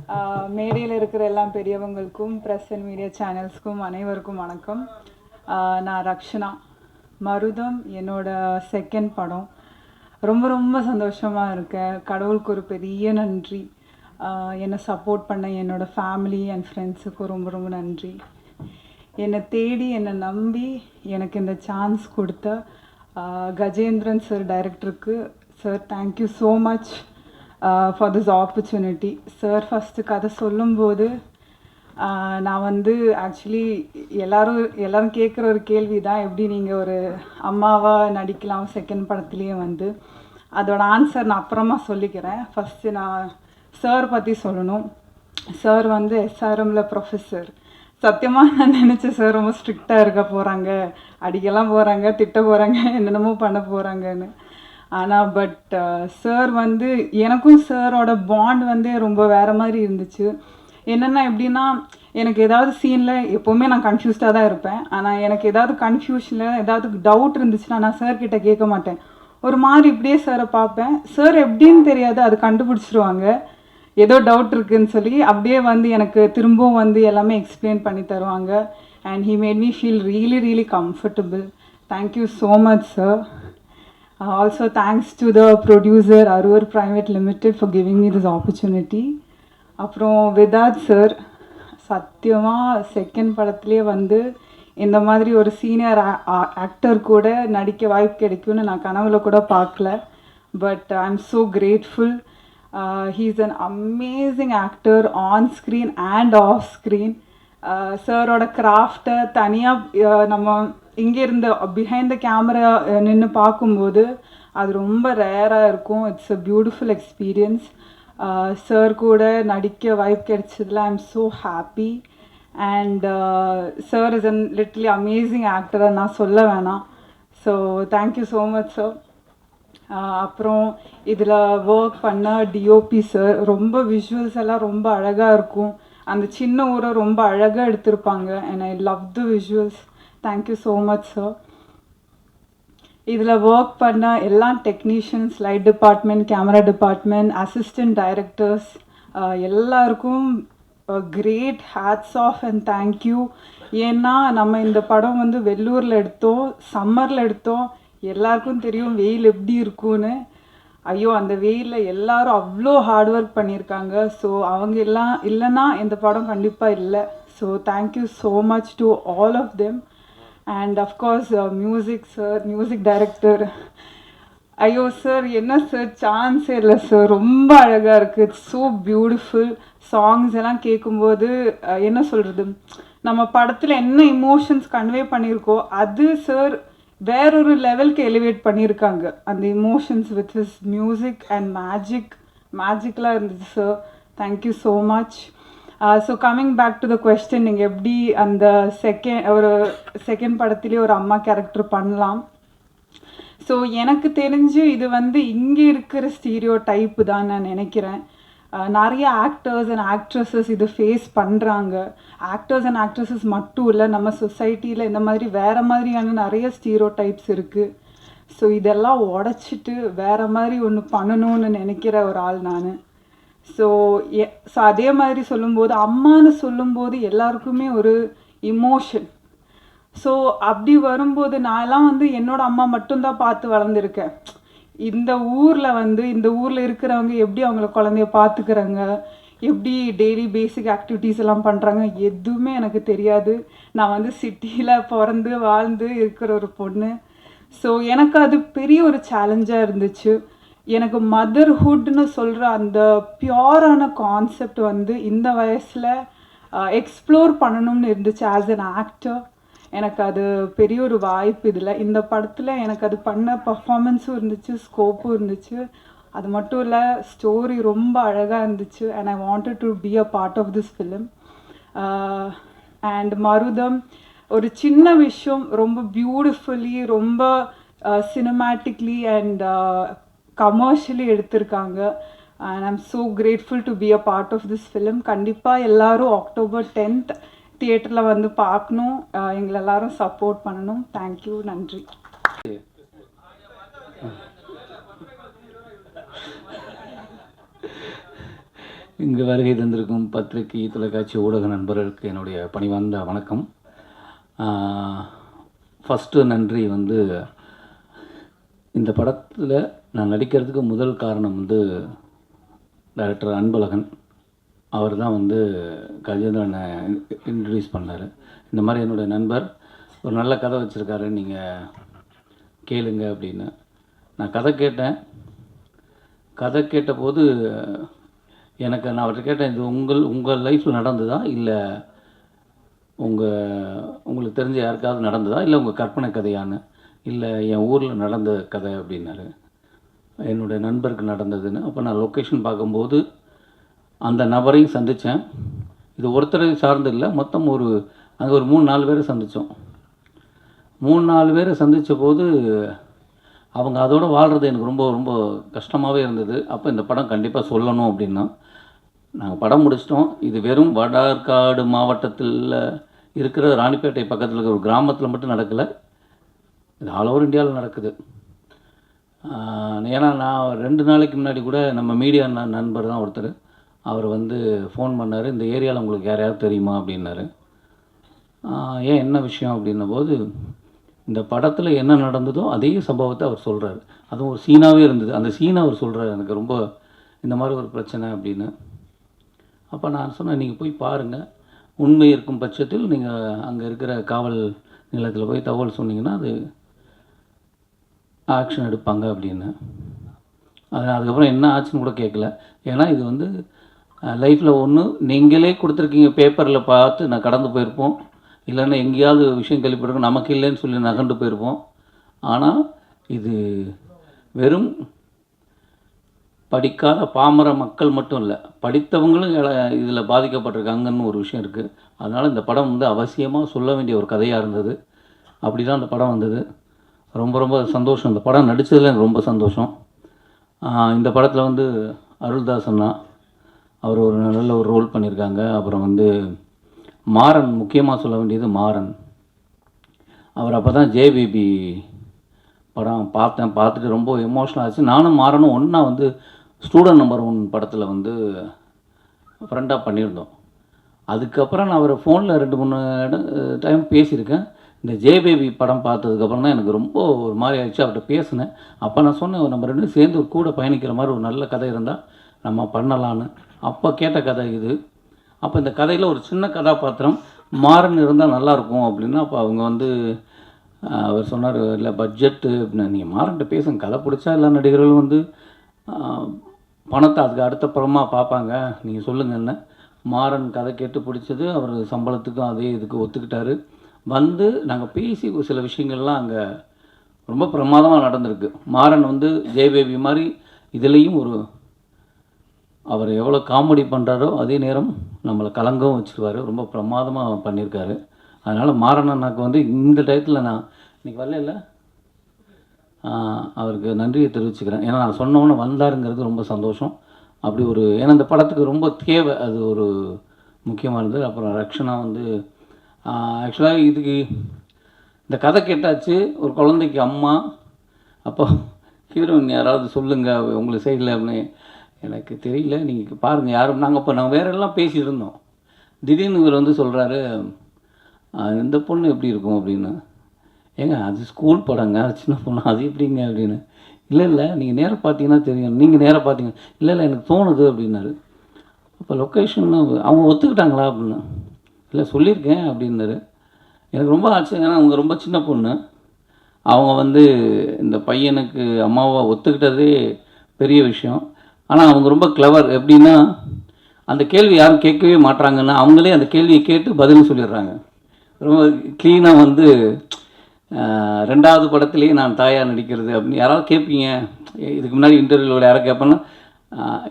மேடையில் இருக்கிற எல்லா பெரியவங்களுக்கும் ப்ரெஸ் அண்ட் மீடியா சேனல்ஸ்க்கும் அனைவருக்கும் வணக்கம். நான் ரக்ஷனா. மருதம் என்னோட செகண்ட் படம். ரொம்ப ரொம்ப சந்தோஷமாக இருக்கேன். கடவுளுக்கு ஒரு பெரிய நன்றி. என்னை சப்போர்ட் பண்ண என்னோடய ஃபேமிலி அண்ட் ஃப்ரெண்ட்ஸுக்கும் ரொம்ப ரொம்ப நன்றி. என்னை தேடி என்னை நம்பி எனக்கு இந்த சான்ஸ் கொடுத்த கஜேந்திரன் சார் டைரக்டருக்கு sir thank you so much for this opportunity. Sir first கதை சொல்லும்போது நான் வந்து ஆக்சுவலி எல்லோரும் கேட்குற ஒரு கேள்வி தான், எப்படி நீங்கள் ஒரு அம்மாவாக நடிக்கலாம் செகண்ட் படத்துலேயே வந்து. அதோட ஆன்சர் நான் அப்புறமா சொல்லிக்கிறேன். ஃபஸ்ட்டு நான் சார் பற்றி சொல்லணும். சார் வந்து எஸ்ஆர்எம்ல ப்ரொஃபஸர். சத்தியமாக நான் நினச்சேன் சார் ரொம்ப ஸ்ட்ரிக்டாக இருக்க போகிறாங்க, அடிக்கலாம் போகிறாங்க, திட்ட போகிறாங்க, என்னென்னமோ பண்ண போகிறாங்கன்னு. ஆனால் பட் சார் வந்து எனக்கும் சாரோட பாண்ட் வந்து ரொம்ப வேறு மாதிரி இருந்துச்சு. என்னென்னா எப்படின்னா, எனக்கு ஏதாவது சீனில் எப்போவுமே நான் கன்ஃபியூஸ்டாக தான் இருப்பேன். ஆனால் எனக்கு ஏதாவது கன்ஃபியூஷனில் ஏதாவது டவுட் இருந்துச்சுன்னா நான் சார்கிட்ட கேட்க மாட்டேன். ஒரு மாதிரி இப்படியே சாரை பார்ப்பேன். சார் எப்படின்னு தெரியாது, அது கண்டுபிடிச்சிருவாங்க. ஏதோ டவுட் இருக்குதுன்னு சொல்லி அப்படியே வந்து எனக்கு திரும்பவும் வந்து எல்லாமே எக்ஸ்பிளைன் பண்ணி தருவாங்க. And he made me feel really comfortable. Thank you so much sir. Also thanks to the producer Aroor private limited for giving me this opportunity. அப்புறம் விதாத் சார், சத்தியமாக செகண்ட் படத்துலேயே வந்து இந்த மாதிரி ஒரு சீனியர் ஆக்டர் கூட நடிக்க வாய்ப்பு கிடைக்கும்னு நான் கனவுல கூட பார்க்கல. But I am so grateful. He's an amazing actor on screen and off screen. சாரோட கிராஃப்டை தனியாக நம்ம இங்கே இருந்த பிஹைண்ட் த கேமரா நின்று பார்க்கும்போது அது ரொம்ப ரேராக இருக்கும். It's a beautiful experience. Sir கூட நடிக்க வாய்ப்பு கிடைச்சதில் I am so happy. And sir is an literally amazing ஆக்டரை நான் சொல்ல வேணாம். So thank you so much sir. அப்புறம் இதில் ஒர்க் பண்ண டிஓபி சார், ரொம்ப விஷுவல்ஸ் எல்லாம் ரொம்ப அழகாக இருக்கும். அந்த சின்ன ஊரை ரொம்ப அழகாக எடுத்திருப்பாங்க. And I love the visuals. Thank you so much sir. இதில் ஒர்க் பண்ண எல்லா technicians, light department, camera department, assistant directors எல்லாருக்கும் great hats off and thank you. ஏன்னா நம்ம இந்த படம் வந்து வெள்ளூரில் எடுத்தோம், சம்மரில் எடுத்தோம். எல்லாருக்கும் தெரியும் வெயில் எப்படி இருக்கும்னு. ஐயோ, அந்த வெயிலில் எல்லாரும் அவ்வளோ ஹார்ட் ஒர்க் பண்ணியிருக்காங்க. ஸோ அவங்க எல்லாம் இல்லைன்னா இந்த படம் கண்டிப்பாக இல்லை. So thank you so much to all of them. And of course music sir, music director. ஐயோ சார், என்ன சார், சான்ஸே இல்லை சார். ரொம்ப அழகாக இருக்குது. It's so beautiful. சாங்ஸ் எல்லாம் கேட்கும்போது என்ன சொல்கிறது, நம்ம படத்தில் என்ன இமோஷன்ஸ் கன்வே பண்ணியிருக்கோ அது சார் வேறொரு லெவலுக்கு எலிவேட் பண்ணியிருக்காங்க. அந்த emotions with his music and மேஜிக்கெலாம் இருந்துச்சு sir. Thank you so much. So coming back to the question, நீங்கள் எப்படி அந்த செகண்ட் படத்துலேயே ஒரு அம்மா கேரக்டர் பண்ணலாம்? ஸோ எனக்கு தெரிஞ்சு இது வந்து இங்கே இருக்கிற ஸ்டீரியோ டைப்பு தான் நான் நினைக்கிறேன். நிறைய ஆக்டர்ஸ் அண்ட் ஆக்ட்ரஸஸ் இது ஃபேஸ் பண்ணுறாங்க. ஆக்டர்ஸ் அண்ட் ஆக்ட்ரஸஸ் மட்டும் இல்லை, நம்ம சொசைட்டியில் இந்த மாதிரி வேறு மாதிரியான நிறைய ஸ்டீரியோ டைப்ஸ் இருக்குது. ஸோ இதெல்லாம் உடச்சிட்டு வேறு மாதிரி ஒன்று பண்ணணும்னு நினைக்கிற ஒரு ஆள் நான். ஸோ அதே மாதிரி சொல்லும்போது, அம்மானு சொல்லும்போது எல்லாருக்குமே ஒரு இமோஷன். ஸோ அப்படி வரும்போது நான்லாம் வந்து என்னோடய அம்மா மட்டும்தான் பார்த்து வளர்ந்துருக்கேன். இந்த ஊரில் இருக்கிறவங்க எப்படி அவங்கள குழந்தைய பார்த்துக்கிறாங்க, எப்படி டெய்லி பேசிக் ஆக்டிவிட்டீஸ் எல்லாம் பண்ணுறாங்க, எதுவுமே எனக்கு தெரியாது. நான் வந்து சிட்டியில் பிறந்து வாழ்ந்து இருக்கிற ஒரு பொண்ணு. ஸோ எனக்கு அது பெரிய ஒரு சேலஞ்சாக இருந்துச்சு. எனக்கு மதர்ஹுட்னு சொல்கிற அந்த பியூரான கான்செப்ட் வந்து இந்த வயசில் எக்ஸ்ப்ளோர் பண்ணணும்னு இருந்துச்சு ஆஸ் அன் ஆக்டர். எனக்கு அது பெரிய ஒரு வாய்ப்பு. இதில் இந்த படத்தில் எனக்கு அது பண்ண பர்ஃபார்மன்ஸும் இருந்துச்சு, ஸ்கோப்பும் இருந்துச்சு. அது மட்டும் இல்லை, ஸ்டோரி ரொம்ப அழகாக இருந்துச்சு. And I wanted to be a part of this film. And Marutham ஒரு சின்ன விஷயம் ரொம்ப பியூட்டிஃபுல்லி, ரொம்ப சினிமேட்டிக்லி அண்ட் கமர்ஷியலி எடுத்திருக்காங்க. And I am so grateful to be a part of this film. கண்டிப்பாக எல்லோரும் October 10th தியேட்டரில் வந்து பார்க்கணும். எங்களை எல்லாரும் சப்போர்ட் பண்ணணும். தேங்க்யூ, நன்றி. இங்கு வருகை தந்திருக்கும் பத்திரிகை, தொலைக்காட்சி, ஊடக நண்பர்களுக்கு என்னுடைய பணிவார்ந்த வணக்கம். ஃபஸ்ட்டு நன்றி வந்து, இந்த படத்தில் நான் நடிக்கிறதுக்கு முதல் காரணம் வந்து டைரக்டர் அன்பழகன். அவர் தான் வந்து கஜேந்திரனை இன்ட்ரடியூஸ் பண்ணார். இந்த மாதிரி என்னுடைய நண்பர் ஒரு நல்ல கதை வச்சுருக்காரு, நீங்கள் கேளுங்க அப்படின்னு. நான் கதை கேட்டேன். கதை கேட்டபோது நான் அவர்கிட்ட கேட்டேன், இது உங்கள் லைஃப்பில் நடந்ததா, இல்லை உங்களுக்கு தெரிஞ்ச யாருக்காவது நடந்ததா, இல்லை உங்கள் கற்பனை கதையான்னு. இல்லை என் ஊரில் நடந்த கதை அப்படின்னாரு. என்னுடைய நண்பருக்கு நடந்ததுன்னு. அப்போ நான் லொக்கேஷன் பார்க்கும்போது அந்த நபரையும் சந்தித்தேன். இது ஒருத்தரை சார்ந்து இல்லை, மொத்தம் அங்கே ஒரு 3-4 பேரை சந்தித்தோம். 3-4 பேரை சந்தித்த போது அவங்க அதோடு வாழ்கிறது எனக்கு ரொம்ப ரொம்ப கஷ்டமாகவே இருந்தது. அப்போ இந்த படம் கண்டிப்பாக சொல்லணும் அப்படின்னா நாங்கள் படம் முடிச்சிட்டோம். இது வெறும் வடார்காடு மாவட்டத்தில் இருக்கிற ராணிப்பேட்டை பக்கத்தில் இருக்கிற ஒரு கிராமத்தில் மட்டும் நடக்கலை, இது ஆல் ஓவர் இந்தியாவில் நடக்குது. ஏன்னா நான் 2 நாளைக்கு முன்னாடி கூட நம்ம மீடியா நண்பர் தான் ஒருத்தர், அவர் வந்து ஃபோன் பண்ணார், இந்த ஏரியாவில் உங்களுக்கு யாரையாவது தெரியுமா அப்படின்னாரு. ஏன் என்ன விஷயம் அப்படின்னும் போது, இந்த படத்தில் என்ன நடந்ததோ அதே சம்பவத்தை அவர் சொல்கிறார். அதுவும் ஒரு சீனாகவே இருந்தது. அந்த சீனை அவர் சொல்கிறார், எனக்கு ரொம்ப இந்த மாதிரி ஒரு பிரச்சனை அப்படின்னு. அப்போ நான் சொன்னேன், நீங்கள் போய் பாருங்கள், உண்மை இருக்கும் பட்சத்தில் நீங்கள் அங்கே இருக்கிற காவல் நிலையத்தில் போய் தகவல் சொன்னீங்கன்னா அது ஆக்ஷன் எடுப்பாங்க அப்படின்னு. அதுக்கப்புறம் என்ன ஆச்சுன்னு கூட கேட்கல. ஏன்னா இது வந்து லைஃப்பில் ஒன்று நீங்களே கொடுத்துருக்கீங்க, பேப்பரில் பார்த்து நான் கடந்து போயிருப்போம், இல்லைன்னா எங்கேயாவது விஷயம் கேள்விப்பட்டிருக்கோம், நமக்கு இல்லைன்னு சொல்லி நகண்டு போயிருப்போம். ஆனால் இது வெறும் படிக்காத பாமர மக்கள் மட்டும் இல்லை, படித்தவங்களும் இதில் பாதிக்கப்பட்டிருக்காங்கன்னு ஒரு விஷயம் இருக்குது. அதனால் இந்த படம் வந்து அவசியமாக சொல்ல வேண்டிய ஒரு கதையாக இருந்தது. அப்படி தான் இந்த படம் வந்தது. ரொம்ப ரொம்ப சந்தோஷம். இந்த படம் நடித்ததில் எனக்கு ரொம்ப சந்தோஷம். இந்த படத்தில் வந்து அருள்தாஸ் அண்ணா அவர் ஒரு நல்ல ஒரு ரோல் பண்ணியிருக்காங்க. அப்புறம் வந்து மாறன், முக்கியமாக சொல்ல வேண்டியது மாறன். அவர் அப்போ தான் ஜேபிபி படம் பார்த்துட்டு ரொம்ப எமோஷனல் ஆச்சு. நானும் மாறனும் ஒன்றா வந்து ஸ்டூடெண்ட் நம்பர் 1 படத்தில் வந்து ஃப்ரெண்டாக பண்ணியிருந்தோம். அதுக்கப்புறம் நான் அவரை ஃபோனில் 2-3 டைம் பேசியிருக்கேன். இந்த ஜேபேபி படம் பார்த்ததுக்கப்புறம் தான் எனக்கு ரொம்ப ஒரு மாதிரி ஆயிடுச்சு. அவர்கிட்ட பேசினேன். அப்போ நான் சொன்னேன், நம்ம 2 சேர்ந்து ஒரு கூட பயணிக்கிற மாதிரி ஒரு நல்ல கதை இருந்தால் நம்ம பண்ணலான்னு. அப்போ கேட்ட கதை இது. அப்போ இந்த கதையில் ஒரு சின்ன கதாபாத்திரம் மாறன் இருந்தால் நல்லாயிருக்கும் அப்படின்னா, அப்போ அவங்க வந்து அவர் சொன்னார், இல்லை பட்ஜெட்டு அப்படின்னா, நீங்கள் மாறன்ட்ட பேசுங்க, கதை பிடிச்சா எல்லா நடிகர்களும் வந்து பணத்தை அதுக்கு அடுத்த படமாக பார்ப்பாங்க, நீங்கள் சொல்லுங்கன்னு. மாறன் கதை கேட்டு பிடிச்சது. அவர் சம்பளத்துக்கும் அதே இதுக்கு ஒத்துக்கிட்டாரு. வந்து நாங்கள் பேசி சில விஷயங்கள்லாம் அங்கே ரொம்ப பிரமாதமாக நடந்திருக்கு. மாறன் வந்து ஜெயபேபி மாதிரி இதுலேயும் அவர் எவ்வளோ காமெடி பண்ணுறாரோ அதே நேரம் நம்மளை கலங்கவும் வச்சுருவார். ரொம்ப பிரமாதமாக பண்ணியிருக்காரு. அதனால் மாறன் அண்ணாக்கு வந்து இந்த டயத்தில் நான் இன்றைக்கி வரல அவருக்கு நன்றியை தெரிவிச்சுக்கிறேன். ஏன்னா நான் சொன்னோன்னு வந்தாருங்கிறது ரொம்ப சந்தோஷம். அப்படி ஏன்னா இந்த படத்துக்கு ரொம்ப தேவை, அது ஒரு முக்கியமானது. அப்புறம் ரக்ஷனா வந்து ஆக்சுவலாக இதுக்கு இந்த கதை கேட்டாச்சு, ஒரு குழந்தைக்கு அம்மா. அப்போ ஹீரோயின் யாராவது சொல்லுங்கள் உங்களுக்கு சைடில் அப்படின்னு. எனக்கு தெரியல, நீங்கள் பாருங்கள் யாரும். நாங்கள் வேற எல்லாம் பேசிகிட்டு இருந்தோம். திடீர்னு இவர் வந்து சொல்கிறாரு, இந்த பொண்ணு எப்படி இருக்கும் அப்படின்னு. ஏங்க அது ஸ்கூல் படங்க, அது சின்ன பொண்ணு, அது எப்படிங்க அப்படின்னு. இல்லை நீங்கள் நேராக பார்த்தீங்கன்னா தெரியும், நீங்கள் நேராக பார்த்தீங்க. இல்லை எனக்கு தோணுது அப்படின்னாரு. அப்போ லொக்கேஷன் அவங்க ஒத்துக்கிட்டாங்களா அப்படின்னு. இல்லை சொல்லியிருக்கேன் அப்படின்னாரு. எனக்கு ரொம்ப ஆச்சரியம். ஏன்னா அவங்க ரொம்ப சின்ன பொண்ணு. அவங்க வந்து இந்த பையனுக்கு அம்மாவை ஒத்துக்கிட்டதே பெரிய விஷயம். ஆனால் அவங்க ரொம்ப கிளவர். எப்படின்னா அந்த கேள்வி யாரும் கேட்கவே மாட்டுறாங்கன்னா அவங்களே அந்த கேள்வியை கேட்டு பதில் சொல்லிடுறாங்க. ரொம்ப க்ளீனாக வந்து 2வது படத்துலேயே நான் தாயார் நடிக்கிறது அப்படின்னு யாராவது கேட்பீங்க, இதுக்கு முன்னாடி இன்டர்வியூவில் யாராவது கேட்பேன்னா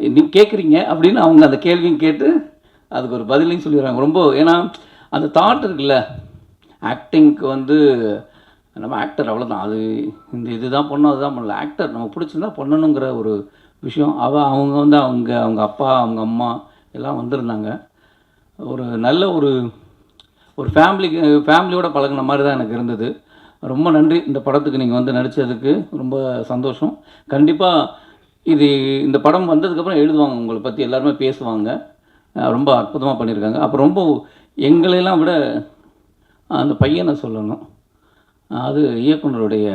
நீங்கள் கேட்குறீங்க அப்படின்னு அவங்க அந்த கேள்வியும் கேட்டு அதுக்கு ஒரு பதிலையும் சொல்லிடுறாங்க. ரொம்ப ஏன்னா அந்த தாட் இருக்குல்ல, ஆக்டிங்க்கு வந்து நம்ம ஆக்டர் அவ்வளோதான், அது இந்த இதுதான் பண்ணணும் அதுதான் பண்ணல, ஆக்டர் நம்ம பிடிச்சிருந்தா பண்ணணுங்கிற ஒரு விஷயம். அவங்க வந்து அவங்க அப்பா அவங்க அம்மா எல்லாம் வந்திருந்தாங்க. ஒரு நல்ல ஒரு ஃபேமிலியோட பழகின மாதிரி தான் எனக்கு இருந்தது. ரொம்ப நன்றி. இந்த படத்துக்கு நீங்கள் வந்து நடித்ததுக்கு ரொம்ப சந்தோஷம். கண்டிப்பாக இது இந்த படம் வந்ததுக்கப்புறம் எழுதுவாங்க, உங்களை பற்றி எல்லாருமே பேசுவாங்க. ரொம்ப அற்புதமாக பண்ணியிருக்காங்க. அப்போ ரொம்ப எங்களையெல்லாம் விட அந்த பையனை சொல்லணும். அது இயக்குனருடைய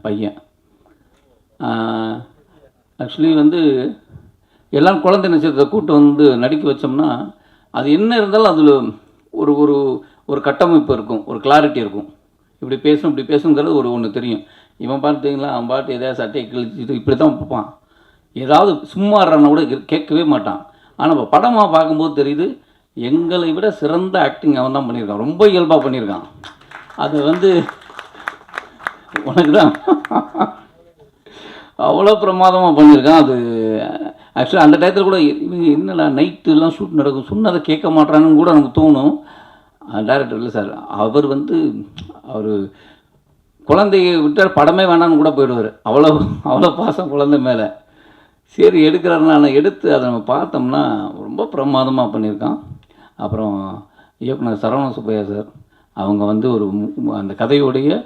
பையன். ஆக்சுவலி வந்து எல்லாம் குழந்தை நட்சத்திரத்தை கூட்டு வந்து நடிக்க வச்சோம்னா, அது என்ன இருந்தாலும் அதில் ஒரு ஒரு ஒரு கட்டமைப்பு இருக்கும், ஒரு கிளாரிட்டி இருக்கும். இப்படி பேசணும் இப்படி பேசணுங்கிறது ஒன்று தெரியும். இவன் பார்த்தீங்களா, அவன் பாட்டு எதாவது சட்டையை கிழிச்சிட்டு இப்படி தான் பார்ப்பான். ஏதாவது சும்மா ஆடுறான்னா கூட கேட்கவே மாட்டான். ஆனால் இப்போ படமாக பார்க்கும்போது தெரியுது, எங்களை விட சிறந்த ஆக்டிங் அவன் தான் பண்ணியிருக்கான். ரொம்ப இயல்பாக பண்ணியிருக்கான். அது வந்து உனக்கு தான் அவ்வளோ பிரமாதமாக பண்ணியிருக்கான். அது ஆக்சுவலாக அந்த டயத்தில் கூட என்னடா நைட்டுலாம் ஷூட் நடக்கும், சொன்னதை கேட்க மாட்டானுன்னு கூட நமக்கு தோணும். டைரக்டர் இல்லை சார், அவர் வந்து அவர் குழந்தைய விட்டால் படமே வேணான்னு கூட போயிடுவார். அவ்வளோ அவ்வளோ பாசம் குழந்தை மேலே. சரி எடுக்கிறாருன்னா எடுத்து அதை நம்ம பார்த்தோம்னா ரொம்ப பிரமாதமாக பண்ணியிருக்கான். அப்புறம் இயக்குனர் சரவண சுப்பையா சார், அவங்க வந்து ஒரு அந்த கதையோடைய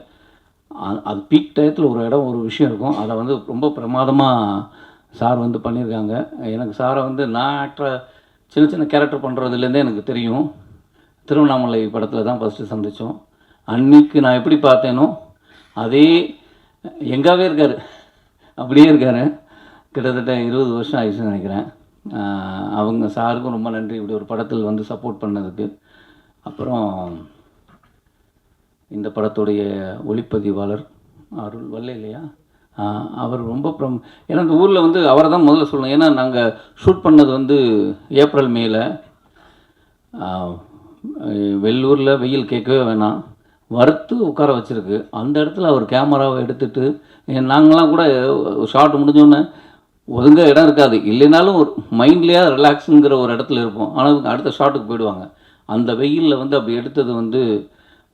அது பீக் டயத்தில் ஒரு இடம் ஒரு விஷயம் இருக்கும், அதை வந்து ரொம்ப பிரமாதமாக சார் வந்து பண்ணியிருக்காங்க. எனக்கு சாரை வந்து நான் ஆக்டராக சின்ன சின்ன கேரக்டர் பண்ணுறதுலேருந்தே எனக்கு தெரியும். திருவண்ணாமலை படத்தில் தான் ஃபஸ்ட்டு சந்தித்தோம். அன்றைக்கி நான் எப்படி பார்த்தேனோ அதே எங்காவே இருக்கார், அப்படியே இருக்கார். கிட்டத்தட்ட 20 வருஷம் ஆயிடுச்சுன்னு நினைக்கிறேன். அவங்க சாருக்கும் ரொம்ப நன்றி, இப்படி ஒரு படத்தில் வந்து சப்போர்ட் பண்ணதுக்கு. அப்புறம் இந்த படத்துடைய ஒளிப்பதிவாளர் அருள் வல்ல இல்லையா, அவர் ரொம்ப ஏன்னா இந்த ஊரில் வந்து அவரை தான் முதல்ல சொல்லணும். ஏன்னா நாங்கள் ஷூட் பண்ணது வந்து ஏப்ரல் மேல, வெள்ளூரில் வெயில் கேட்கவே வேணாம், வறுத்து உட்கார வச்சுருக்கு. அந்த இடத்துல அவர் கேமராவை எடுத்துகிட்டு, நாங்களாம் கூட ஷார்ட் முடிஞ்சோன்னே ஒதுங்க இடம் இருக்காது, இல்லைனாலும் ஒரு மைண்ட்லேயே ரிலாக்ஸுங்கிற ஒரு இடத்துல இருப்போம். ஆனால் அடுத்த ஷாட்டுக்கு போயிடுவாங்க. அந்த வெயிலில் வந்து அப்படி எடுத்தது வந்து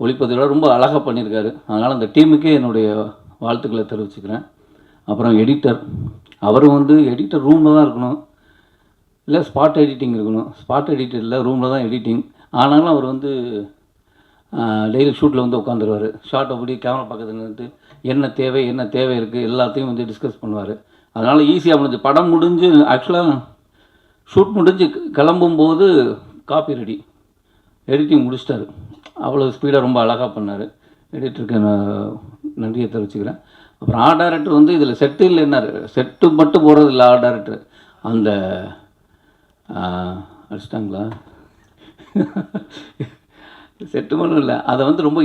ஒளிப்பதிவில் ரொம்ப அழகாக பண்ணியிருக்காரு. அதனால் அந்த டீமுக்கே என்னுடைய வாழ்த்துக்களை தெரிவிச்சுக்கிறேன். அப்புறம் எடிட்டர், அவரும் வந்து எடிட்டர் ரூமில் தான் இருக்கணும், இல்லை ஸ்பாட் எடிட்டிங் இருக்கணும். ஸ்பாட் எடிட்டர் இல்லை, ரூமில் தான் எடிட்டிங். ஆனாலும் அவர் வந்து டெய்லி ஷூட்டில் வந்து உட்காந்துருவார். ஷார்ட் அப்படி கேமரா பக்கத்தில் நின்றுட்டு என்ன தேவை இருக்குது எல்லாத்தையும் வந்து டிஸ்கஸ் பண்ணுவார். அதனால் ஈஸியாக முடிஞ்சு படம் முடிஞ்சு ஆக்சுவலாக ஷூட் முடிஞ்சு கிளம்பும்போது காப்பி ரெடி, எடிட்டிங் முடிச்சிட்டாரு. அவ்வளோ ஸ்பீடாக ரொம்ப அழகாக பண்ணார். எடிட்டருக்கு நான் நன்றியை தெரிவிச்சுக்கிறேன். அப்புறம் ஆர்ட் டைரக்டர் வந்து இதில் செட்டு இல்லைன்னாரு, செட்டு மட்டும் போகிறது இல்லை ஆர்ட் டைரக்டர். அந்த அடிச்சிட்டாங்களா செட்டு மட்டும் இல்லை, அதை வந்து ரொம்ப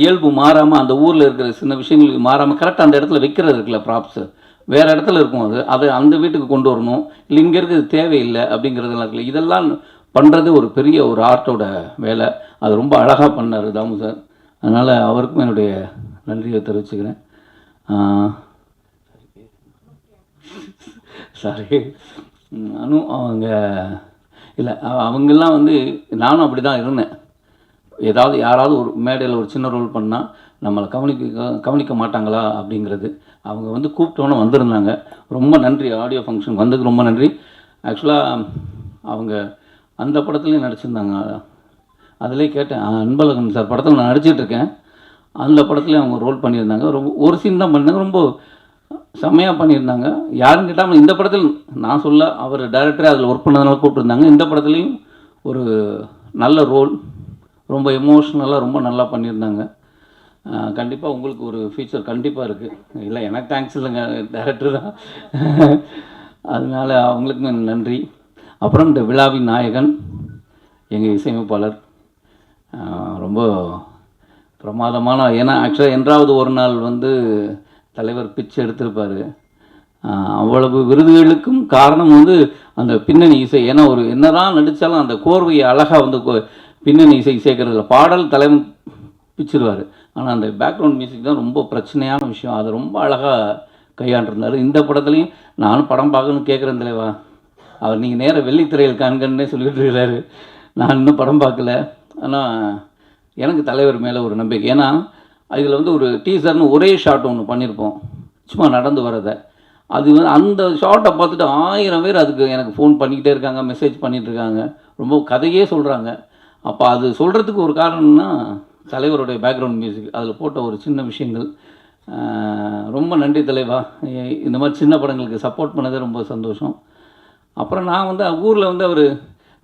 இயல்பு மாறாமல் அந்த ஊரில் இருக்கிற சின்ன விஷயங்களுக்கு மாறாமல் கரெக்டாக அந்த இடத்துல வைக்கிறது இருக்குல்ல, ப்ராப்ஸு வேறு இடத்துல இருக்கும், அது அந்த வீட்டுக்கு கொண்டு வரணும், இல்லை இங்கே இருக்கிறது தேவையில்லை அப்படிங்கிறதெல்லாம் இருக்குல்ல, இதெல்லாம் பண்ணுறது ஒரு பெரிய ஒரு ஆர்ட்டோட வேலை. அது ரொம்ப அழகாக பண்ணார் தாமு சார். அதனால் அவருக்கும் என்னுடைய நன்றியை தெரிவிச்சுக்கிறேன். சாரி அவங்க இல்லை, அவங்கெல்லாம் வந்து நானும் அப்படி தான் இருந்தேன். ஏதாவது யாராவது ஒரு மேடையில் ஒரு சின்ன ரோல் பண்ணால் நம்மளை கவனிக்க மாட்டாங்களா அப்படிங்கிறது. அவங்க வந்து கூப்பிட்டோன்னு வந்திருந்தாங்க. ரொம்ப நன்றி, ஆடியோ ஃபங்க்ஷன் வந்ததுக்கு ரொம்ப நன்றி. ஆக்சுவலாக அவங்க அந்த படத்துலேயும் நடிச்சிருந்தாங்க. அதிலே கேட்டேன், அன்பழகன் சார் படத்தில் நான் நடிச்சிட்ருக்கேன், அந்த படத்துலேயும் அவங்க ரோல் பண்ணியிருந்தாங்க. ரொம்ப ஒரு சீன் தான் பண்ணியிருந்தாங்க, ரொம்ப செம்மையாக பண்ணியிருந்தாங்க. யாரும் கேட்டாமல் இந்த படத்தில் நான் சொல்ல, அவர் டைரக்டரே அதில் ஒர்க் பண்ணதுனால கூப்பிட்டுருந்தாங்க. இந்த படத்துலேயும் ஒரு நல்ல ரோல், ரொம்ப எமோஷ்னலாக ரொம்ப நல்லா பண்ணியிருந்தாங்க. கண்டிப்பாக உங்களுக்கு ஒரு ஃபியூச்சர் கண்டிப்பாக இருக்குது. இல்லை எனக்கு தேங்க்ஸ் இல்லைங்க, டைரக்டர் தான். அதனால் அவங்களுக்கு நன்றி. அப்புறம் இந்த விழாவின் நாயகன் எங்கள் இசையமைப்பாளர், ரொம்ப பிரமாதமான, ஏன்னா ஆக்சுவலாக என்றாவது ஒரு நாள் வந்து தலைவர் பிச்சு எடுத்திருப்பார். அவ்வளவு விருதுகளுக்கும் காரணம் வந்து அந்த பின்னணி இசை. ஏன்னா ஒரு என்னதான் நடித்தாலும் அந்த கோர்வையை அழகாக வந்து பின்னணி இசை சேர்க்கறதில்ல, பாடல் தலைவன் பிச்சிருவார். ஆனால் அந்த பேக்ரவுண்ட் மியூசிக் தான் ரொம்ப பிரச்சனையான விஷயம், அதை ரொம்ப அழகாக கையாண்டிருந்தார். இந்த படத்துலையும் நானும் படம் பார்க்கணுன்னு கேட்குறேன் தலைவா, அவர் நீங்கள் நேராக வெள்ளித்திரையில் காண்கன்னே சொல்லிகிட்டு இருக்கிறாரு. நான் இன்னும் படம் பார்க்கல, ஆனால் எனக்கு தலைவர் மேலே ஒரு நம்பிக்கை. ஏன்னா அதில் வந்து ஒரு டீசர்னு ஒரே ஷாட் ஒன்று பண்ணியிருப்போம், சும்மா நடந்து வரதை. அது வந்து அந்த ஷார்ட்டை பார்த்துட்டு 1000 பேர் அதுக்கு எனக்கு ஃபோன் பண்ணிக்கிட்டே இருக்காங்க, மெசேஜ் பண்ணிகிட்ருக்காங்க, ரொம்ப கதையே சொல்கிறாங்க. அப்போ அது சொல்கிறதுக்கு ஒரு காரணம்னா தலைவருடைய பேக்ரவுண்ட் மியூசிக், அதில் போட்ட ஒரு சின்ன விஷயங்கள் ரொம்ப நன்றி தலைவா. இந்த மாதிரி சின்ன படங்களுக்கு சப்போர்ட் பண்ணதே ரொம்ப சந்தோஷம். அப்புறம் நான் வந்து ஊரில் வந்து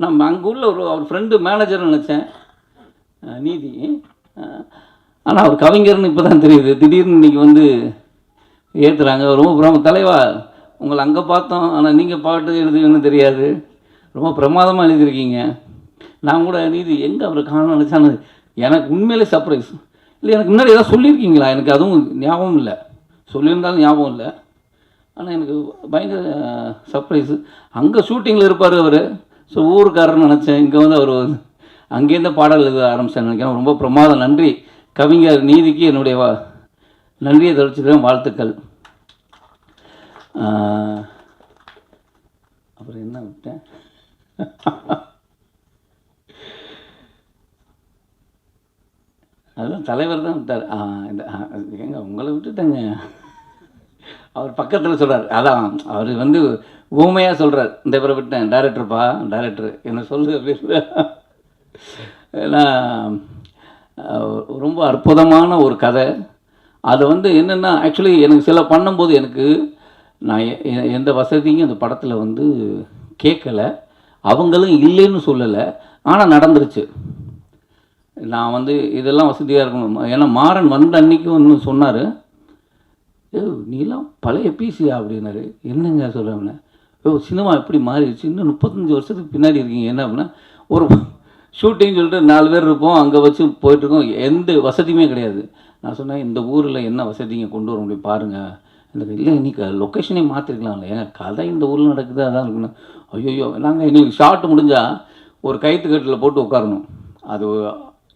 நம்ம அங்கே உள்ள அவர் ஃப்ரெண்டு மேனேஜர்னு நினச்சேன், நீதி. ஆனால் அவர் கவிஞர்னு இப்போ தான் தெரியுது. திடீர்னு இன்றைக்கி வந்து ஏற்றுறாங்க. ரொம்ப தலைவா, உங்களை அங்கே பார்த்தோம், ஆனால் நீங்கள் பாட்டு எழுதுவீங்கன்னு தெரியாது, ரொம்ப பிரமாதமாக எழுதியிருக்கீங்க. நான் கூட நீதி எங்கே அவரை காண நினச்சானு எனக்கு உண்மையிலே சர்ப்ரைஸ். இல்லை, எனக்கு முன்னாடி ஏதாவது சொல்லியிருக்கீங்களா? எனக்கு அதுவும் ஞாபகம் இல்லை. சொல்லியிருந்தாலும் ஞாபகம் இல்லை. ஆனால் எனக்கு பயங்கர சர்ப்ரைஸு. அங்கே ஷூட்டிங்கில் இருப்பார் அவர். ஸோ ஊருக்காரர்னு நினச்சேன். இங்கே வந்து அவர் அங்கேருந்து பாடல் எழுத ஆரம்பித்தேன் நினைக்கிறேன். ரொம்ப பிரமாதம். நன்றி கவிஞர் நீதிக்கு என்னுடைய நன்றியை தெரிவிச்சுக்கிறேன். வாழ்த்துக்கள். அப்புறம் என்ன விட்டேன்? அதெல்லாம் தலைவர் தான் விட்டார். ஏங்க உங்களை விட்டுட்டேங்க. அவர் பக்கத்தில் சொல்கிறார். அதான் அவர் வந்து ஊமையாக சொல்கிறார், இந்த பேரை விட்டேன், டைரக்டர்ப்பா, டைரக்டர் என்ன சொல்லு அப்படின்னு. ஏன்னா ரொம்ப அற்புதமான ஒரு கதை. அது வந்து என்னென்னா, ஆக்சுவலி எனக்கு சில பண்ணும்போது எனக்கு நான் எந்த வசதியும் அந்த படத்தில் வந்து கேட்கலை, அவங்களும் இல்லைன்னு சொல்லலை, ஆனால் நடந்துருச்சு. நான் வந்து இதெல்லாம் வசதியாக இருக்கணும். ஏன்னா மாறன் வந்த அன்றைக்கி ஒன்று சொன்னார், நீலாம் பழைய பிசியா அப்படின்னாரு. என்னங்க சொல்கிறேன், சினிமா எப்படி மாறிடுச்சு, இன்னும் 35 வருஷத்துக்கு பின்னாடி இருக்கீங்க. என்ன அப்படின்னா, ஒரு ஷூட்டிங் சொல்லிட்டு 4 பேர் இருப்போம், அங்கே வச்சு போயிட்டுருக்கோம், எந்த வசதியுமே கிடையாது. நான் சொன்னேன், இந்த ஊரில் என்ன வசதிங்க கொண்டு வர முடியும் பாருங்கள். எனக்கு இல்லை, இன்றைக்கி லொக்கேஷனே மாற்றிருக்கலாம்ல, ஏங்க கதை இந்த ஊரில் நடக்குது, அதான் இருக்கணும். ஐயோ, நாங்கள் எங்களுக்கு ஷார்ட் முடிஞ்சால் ஒரு கயிற்றுக்கட்டில் போட்டு உட்காரணும். அது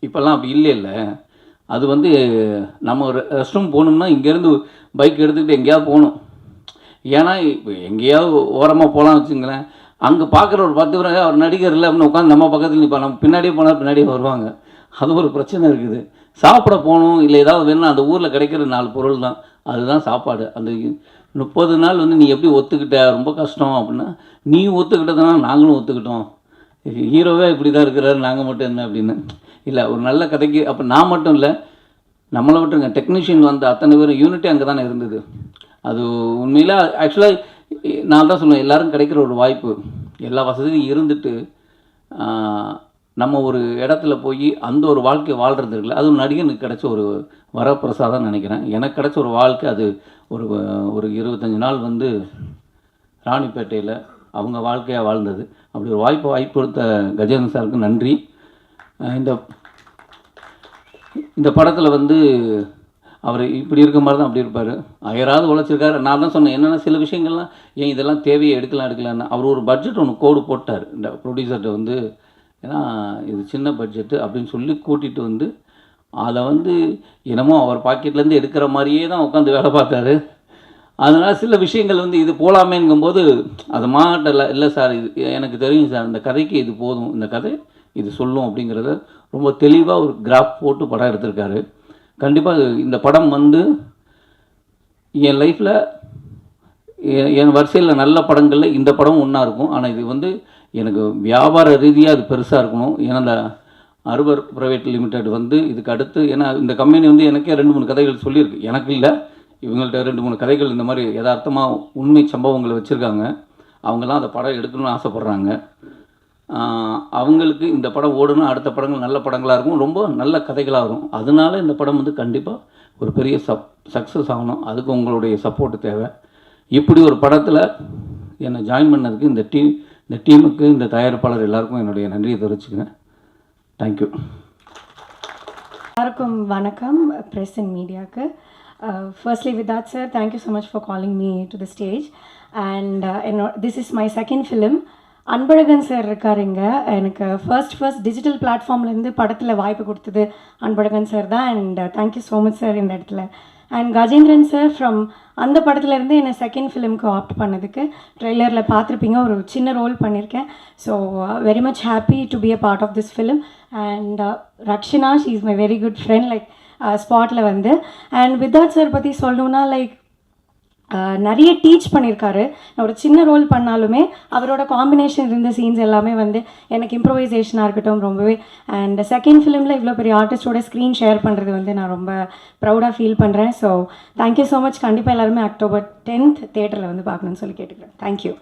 இப்போல்லாம் அப்படி இல்லை. அது வந்து நம்ம ரெஸ்ட் ரூம் போகணும்னா இங்கேருந்து பைக் எடுத்துக்கிட்டு எங்கேயாவது போகணும். ஏன்னா இப்போ எங்கேயாவது ஓரமாக போகலான்னு வச்சுங்களேன், அங்கே பார்க்குற ஒரு 10 பேர் அவர் நடிகர் இல்லை அப்படின்னு உட்காந்து நம்ம பக்கத்தில் நிற்பா, நம்ம பின்னாடியே போனால் பின்னாடியே வருவாங்க. அது ஒரு பிரச்சனை இருக்குது. சாப்பிட போகணும், இல்லை ஏதாவது வேணும்னா அந்த ஊரில் கிடைக்கிற 4 பொருள் தான், அதுதான் சாப்பாடு. அந்த 30 நாள் வந்து நீ எப்படி ஒத்துக்கிட்ட, ரொம்ப கஷ்டம் அப்படின்னா, நீ ஒத்துக்கிட்டதுனா நாங்களும் ஒத்துக்கிட்டோம், ஹீரோவே இப்படி தான் இருக்கிறாரு, நாங்கள் மட்டும் என்ன அப்படின்னு. இல்லை, ஒரு நல்ல கதைக்கு அப்போ நான் மட்டும் இல்லை, நம்மளை விட்டுருங்க, டெக்னீஷியன் வந்த அத்தனை பேரும் யூனிட்டி அங்கே தானே இருந்தது. அது உண்மையில் ஆக்சுவலாக நான் தான் சொல்லுவேன், எல்லோரும் கிடைக்கிற ஒரு வாய்ப்பு, எல்லா வசதியும் இருந்துட்டு நம்ம ஒரு இடத்துல போய் அந்த ஒரு வாழ்க்கையை வாழ்கிறது இருக்குல்ல, அது நடிகனுக்கு கிடைச்ச ஒரு வரப்பிரசாதம் நினைக்கிறேன். எனக்கு கிடைச்ச ஒரு வாழ்க்கை அது. ஒரு 25 நாள் வந்து ராணிப்பேட்டையில் அவங்க வாழ்க்கையாக வாழ்ந்தது. அப்படி ஒரு வாய்ப்பு கொடுத்த கஜேந்திரன் சாருக்கு நன்றி. இந்த படத்தில் வந்து அவர் இப்படி இருக்க மாதிரி தான் அப்படி இருப்பார், அயராது உழைச்சிருக்காரு. நான் தான் சொன்னேன், என்னென்னா சில விஷயங்கள்லாம் ஏன் இதெல்லாம் தேவையை எடுக்கலான்னு அவர் ஒரு பட்ஜெட் ஒன்று கோடு போட்டார் இந்த ப்ரொடியூசர்கிட்ட வந்து. ஏன்னா இது சின்ன பட்ஜெட்டு அப்படின்னு சொல்லி கூட்டிகிட்டு வந்து அதை வந்து என்னமோ அவர் பாக்கெட்லேருந்து எடுக்கிற மாதிரியே தான் உட்காந்து வேலை பார்த்தாரு. அதனால் சில விஷயங்கள் வந்து இது போகலாமேங்கும்போது அது மாட்டலை. இல்லை சார், இது எனக்கு தெரியும் சார், இந்த கதைக்கு இது போதும், இந்த கதை இது சொல்லும் அப்படிங்கிறத ரொம்ப தெளிவாக ஒரு கிராஃப் போட்டு படம் எடுத்திருக்காரு. கண்டிப்பாக இந்த படம் வந்து என் லைஃப்பில் என் வரிசையில் நல்ல படங்களில் இந்த படம் ஒன்றா இருக்கும். ஆனால் இது வந்து எனக்கு வியாபார ரீதியாக அது பெருசாக இருக்கணும். ஏன்னா இந்த அர்பர் ப்ரைவேட் லிமிடெட் வந்து இதுக்கு அடுத்து, ஏன்னா இந்த கம்பெனி வந்து எனக்கே 2-3 கதைகள் சொல்லியிருக்கு, எனக்கு இல்லை, இவங்கள்ட்ட 2-3 கதைகள் இந்த மாதிரி யதார்த்தமாக உண்மை சம்பவங்களை வச்சுருக்காங்க. அவங்கெல்லாம் அந்த படம் எடுக்கணும்னு ஆசைப்பட்றாங்க. அவங்களுக்கு இந்த படம் ஓடுனா அடுத்த படங்கள் நல்ல படங்களாக இருக்கும், ரொம்ப நல்ல கதைகளாக வரும். அதனால இந்த படம் வந்து கண்டிப்பாக ஒரு பெரிய சக்ஸஸ் ஆகணும். அதுக்கு உங்களுடைய சப்போர்ட்டு தேவை. இப்படி ஒரு படத்தில் என்னை ஜாயின் பண்ணதுக்கு இந்த டீமுக்கு, இந்த தயாரிப்பாளர் எல்லாருக்கும் என்னுடைய நன்றியை தெரிவிச்சுக்கிறேன். தேங்க்யூ. எல்லாருக்கும் வணக்கம், ப்ரெஸ் அண்ட் மீடியாவுக்கு. Firstly with that sir, thank you so much for calling me to the stage. And this is my second film. Anbazhagan sir இருக்கார் இங்கே. எனக்கு ஃபர்ஸ்ட் டிஜிட்டல் பிளாட்ஃபார்ம்லேருந்து படத்தில் வாய்ப்பு கொடுத்தது அன்பழகன் சார் தான். And thank you so much sir இந்த இடத்துல. அண்ட் கஜேந்திரன் சார் ஃப்ரம் அந்த படத்துலேருந்து என்னை செகண்ட் ஃபிலிம்க்கு ஆப்ட் பண்ணதுக்கு. ட்ரெய்லரில் பார்த்துருப்பீங்க, ஒரு சின்ன ரோல் பண்ணியிருக்கேன். So very much happy to be a part of this film. And Rakshana, she is my very good friend, like ஸ்பாட்டில் வந்து. அண்ட் வித்தார்த் சார் பற்றி சொல்லணுன்னா, லைக் நிறைய டீச் பண்ணியிருக்காரு. நான் ஒரு சின்ன ரோல் பண்ணாலுமே அவரோட காம்பினேஷன் இருந்த சீன்ஸ் எல்லாமே வந்து எனக்கு இம்ப்ரவைசேஷனாக இருக்கட்டும் ரொம்பவே. அண்ட் செகண்ட் ஃபிலிமில் இவ்வளோ பெரிய ஆர்டிஸ்டோட ஸ்க்ரீன் ஷேர் பண்ணுறது வந்து நான் ரொம்ப ப்ரௌடாக ஃபீல் பண்ணுறேன். So thank you so much. கண்டிப்பாக எல்லாருமே அக்டோபர் 10th தியேட்டரில் வந்து பார்க்கணும்னு சொல்லி கேட்டுக்கிறேன். தேங்க்யூ.